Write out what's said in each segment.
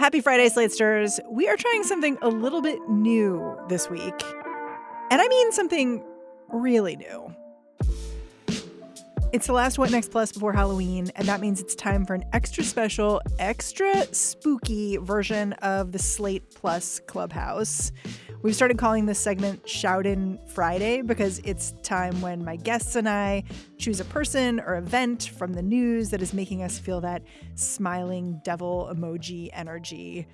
Happy Friday, Slatesters. We are trying something a little bit new this week. And I mean something really new. It's the last What Next Plus before Halloween, and that means it's time for an extra special, extra spooky version of the Slate Plus Clubhouse. We've started calling this segment Shout-In Friday because it's time when my guests and I choose a person or event from the news that is making us feel that smiling devil emoji energy.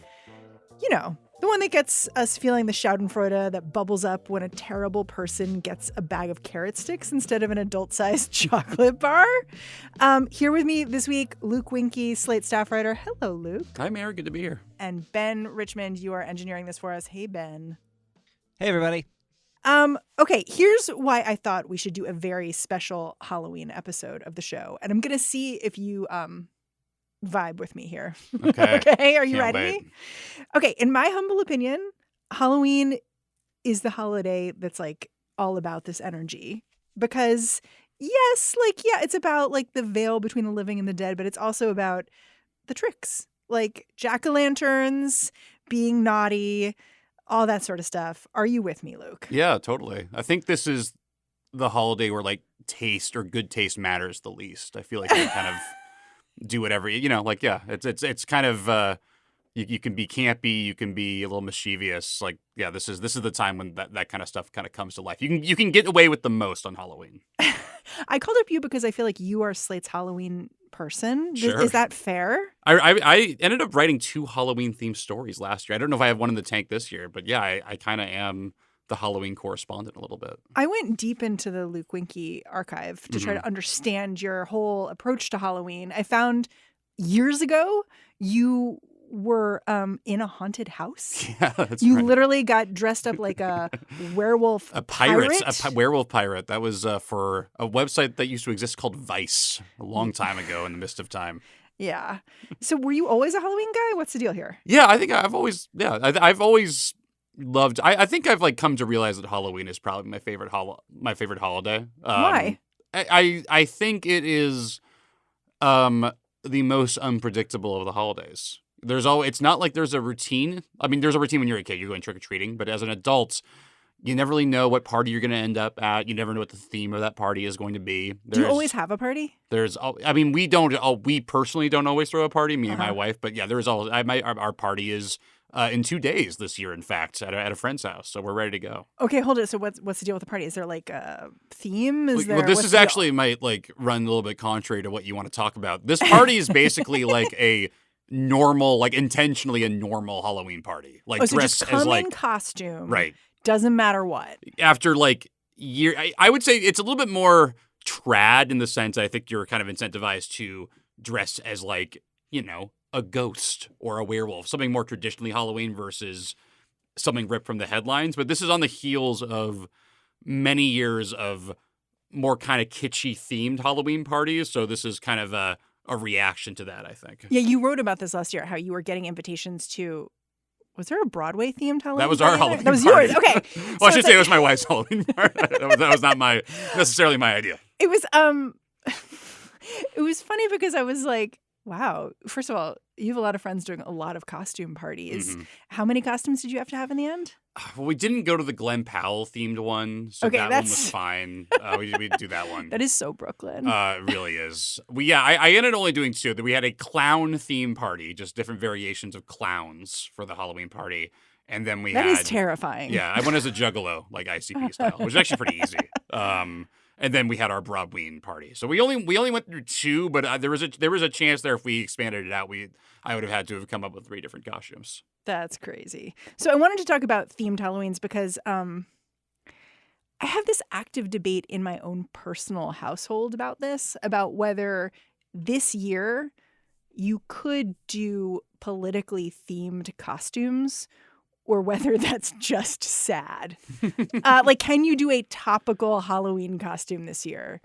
You know, the one that gets us feeling the Schadenfreude that bubbles up when a terrible person gets a bag of carrot sticks instead of an adult-sized chocolate bar. Here with me this week, Luke Winkie, Slate staff writer. Hello, Luke. Hi, Mary. Good to be here. And Ben Richmond, you are engineering this for us. Hey, Ben. Hey, everybody. Okay, here's why I thought we should do a very special Halloween episode of the show. And I'm going to see if you vibe with me here. Okay. Okay, are you Can't ready? wait. Okay, in my humble opinion, Halloween is the holiday that's like all about this energy. Because yes, like, yeah, it's about like the veil between the living and the dead, but it's also about the tricks. Like jack-o'-lanterns, being naughty, all that sort of stuff. Are you with me, Luke? Yeah, totally. I think this is the holiday where like taste or good taste matters the least. I feel like you kind of do whatever, like, yeah, it's kind of, you can be campy, you can be a little mischievous. Like, yeah, this is the time when that kind of stuff kind of comes to life. You can get away with the most on Halloween. I called up you because I feel like you are Slate's Halloween person. Sure. Is that fair? I ended up writing 2 Halloween-themed stories last year. I don't know if I have one in the tank this year, but yeah, I kind of am the Halloween correspondent a little bit. I went deep into the Luke Winkie archive to try to understand your whole approach to Halloween. I found years ago you were in a haunted house. Yeah, that's You right. literally got dressed up like a werewolf pirate. A werewolf pirate. That was for a website that used to exist called Vice a long time ago in the mist of time. Yeah. So were you always a Halloween guy? What's the deal here? Yeah, I think I've always loved. I think I've like come to realize that Halloween is probably my favorite holiday. Why? I think it is the most unpredictable of the holidays. It's not like there's a routine. I mean, there's a routine when you're a kid, you're going trick-or-treating, but as an adult, you never really know what party you're going to end up at. You never know what the theme of that party is going to be. Do you always have a party? We personally don't always throw a party, me and my wife, but yeah, there's always, our party is in 2 days this year, in fact, at a friend's house. So we're ready to go. Okay, hold it. So what's the deal with the party? Is there like a theme? This is actually might like run a little bit contrary to what you want to talk about. This party is basically like a normal, like intentionally a normal Halloween party. Like so dressed just come as like in costume. right. Doesn't matter what. After like year, I would say it's a little bit more trad in the sense I think you're kind of incentivized to dress as like, a ghost or a werewolf, something more traditionally Halloween versus something ripped from the headlines. But this is on the heels of many years of more kind of kitschy themed Halloween parties. So this is kind of a reaction to that, I think. Yeah, you wrote about this last year, how you were getting invitations to. Was there a Broadway themed Halloween? That was our Halloween. That was party. yours. Okay. Well, I should say it was my wife's Halloween party. That was not necessarily my idea. It was it was funny because I was like, wow. First of all, you have a lot of friends doing a lot of costume parties. Mm-hmm. How many costumes did you have to have in the end? Well, we didn't go to the Glenn Powell themed one, so Okay, that one was fine. We didn't do that one. That is so Brooklyn. It really is. I ended up only doing 2. We had a clown theme party, just different variations of clowns for the Halloween party. And then that is terrifying. Yeah, I went as a juggalo, like ICP style, which is actually pretty easy. And then we had our Broadween party. So we only went through 2, but there was a chance there if we expanded it out, I would have had to have come up with 3 different costumes. That's crazy. So I wanted to talk about themed Halloweens because I have this active debate in my own personal household about whether this year you could do politically themed costumes or whether that's just sad. Like, can you do a topical Halloween costume this year?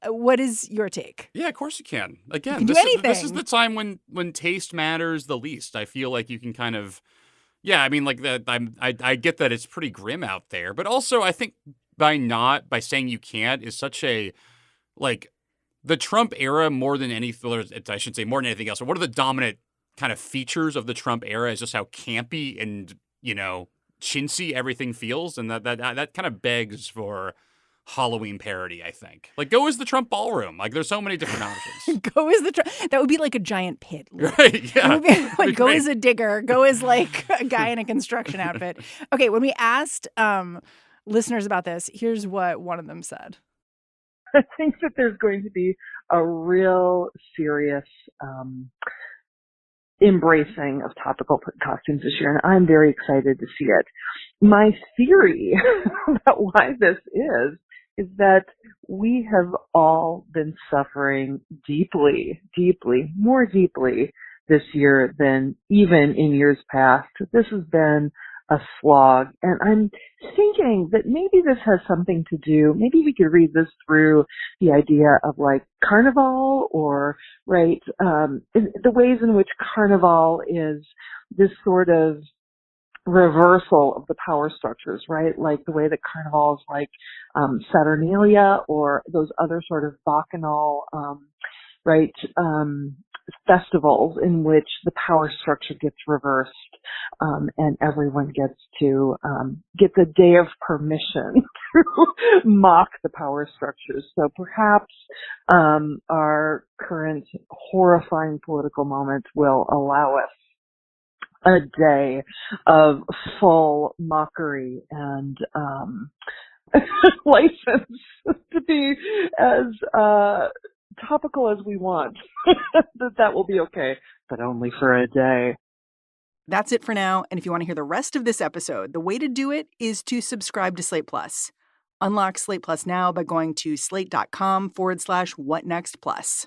What is your take? Yeah, of course you can. Again, you can this is the time when taste matters the least. I feel like you can kind of, yeah. I mean, like that. I get that it's pretty grim out there, but also I think by saying you can't is such a like the Trump era more than anything. I should say more than anything else. Or what are the dominant kind of features of the Trump era is just how campy and, chintzy everything feels. And that kind of begs for Halloween parody, I think. Like, go as the Trump ballroom. Like, there's so many different options. Go as that would be like a giant pit. Right, yeah. Like, go as a digger. Go as, like, a guy in a construction outfit. Okay, when we asked listeners about this, here's what one of them said. I think that there's going to be a real serious embracing of topical costumes this year, and I'm very excited to see it. My theory about why this is that we have all been suffering deeply, more deeply this year than even in years past. This has been a slog, and I'm thinking that maybe this has something to do, maybe we could read this through the idea of like carnival, or right, the ways in which carnival is this sort of reversal of the power structures, right? Like the way that carnival is like Saturnalia, or those other sort of bacchanal, festivals in which the power structure gets reversed, and everyone gets to get the day of permission to mock the power structures. So perhaps our current horrifying political moment will allow us a day of full mockery and license to be as topical as we want. that will be okay, but only for a day. That's it for now. And if you want to hear the rest of this episode, the way to do it is to subscribe to Slate Plus. Unlock Slate Plus now by going to slate.com/whatnextplus.